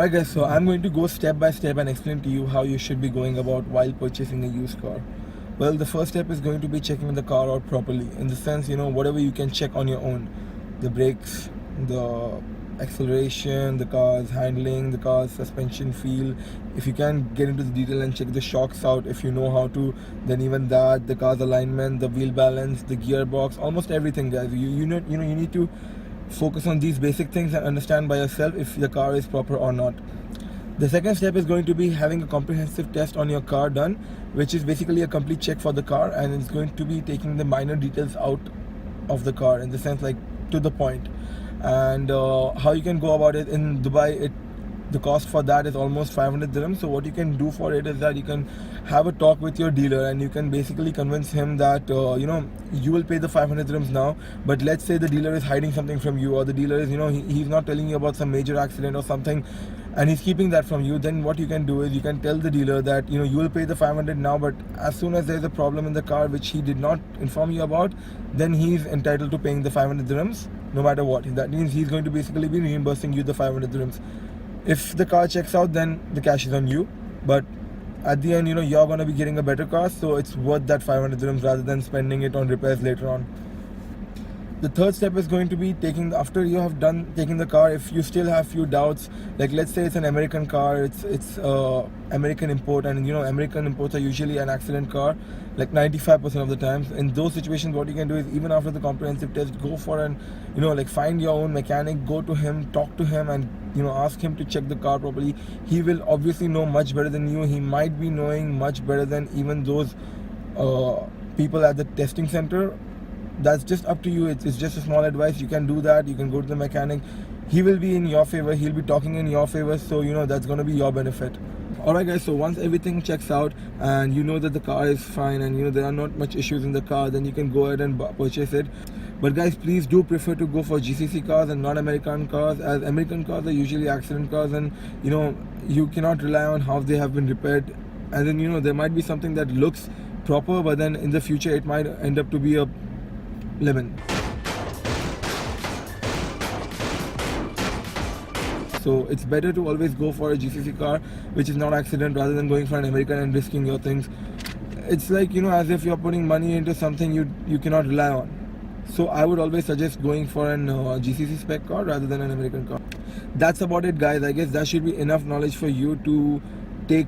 Alright guys, so I'm going to go step by step and explain to you how you should be going about while purchasing a used car. Well, the first step is going to be checking the car out properly. In the sense, whatever you can check on your own. The brakes, the acceleration, the car's handling, the car's suspension feel. If you can get into the detail and check the shocks out, if you know how to, then even that, the car's alignment, the wheel balance, the gearbox, almost everything guys. You need to focus on these basic things and understand by yourself if the car is proper or not. The second step is going to be having a comprehensive test on your car done, which is basically a complete check for the car, and it's going to be taking the minor details out of the car, in the sense like to the point. And how you can go about it in Dubai, the cost for that is almost 500 dirhams. So what you can do for it is that you can have a talk with your dealer and you can basically convince him that you will pay the 500 dirhams now, but let's say the dealer is hiding something from you, or the dealer is he's not telling you about some major accident or something, and he's keeping that from you. Then what you can do is you can tell the dealer that you will pay the 500 now, but as soon as there's a problem in the car which he did not inform you about, then he's entitled to paying the 500 dirhams no matter what. That means he's going to basically be reimbursing you the 500 dirhams. If the car checks out, then the cash is on you, but at the end, you're going to be getting a better car, so it's worth that 500 dirhams rather than spending it on repairs later on. The third step is going to be after you have done taking the car, if you still have few doubts, like let's say it's an American car, it's American import, and American imports are usually an accident car, like 95% of the times. In those situations, what you can do is, even after the comprehensive test, go for an find your own mechanic, go to him, talk to him, and ask him to check the car properly. He will obviously know much better than you. He might be knowing much better than even those people at the testing center. That's just up to you. It's just a small advice. You can do that. You can go to the mechanic. He will be in your favor. He'll be talking in your favor, so that's going to be your benefit. Alright guys, so once everything checks out and you know that the car is fine and there are not much issues in the car, then you can go ahead and purchase it. But guys, please do prefer to go for GCC cars and not American cars, as American cars are usually accident cars, and you cannot rely on how they have been repaired. And then there might be something that looks proper, but then in the future it might end up to be a lemon. So it's better to always go for a GCC car which is not accident, rather than going for an American and risking your things. It's like as if you're putting money into something you cannot rely on. So I would always suggest going for an GCC spec car rather than an American car. That's about it guys. I guess that should be enough knowledge for you to take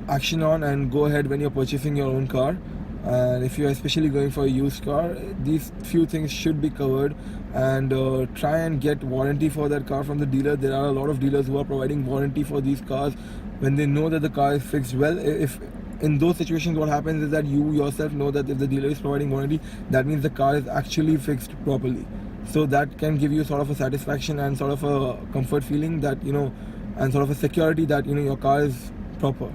action on and go ahead when you're purchasing your own car. And if you're especially going for a used car, these few things should be covered. And try and get warranty for that car from the dealer. There are a lot of dealers who are providing warranty for these cars when they know that the car is fixed well. If in those situations, what happens is that you yourself know that if the dealer is providing warranty, that means the car is actually fixed properly. So that can give you sort of a satisfaction and sort of a comfort feeling that and sort of a security that your car is proper.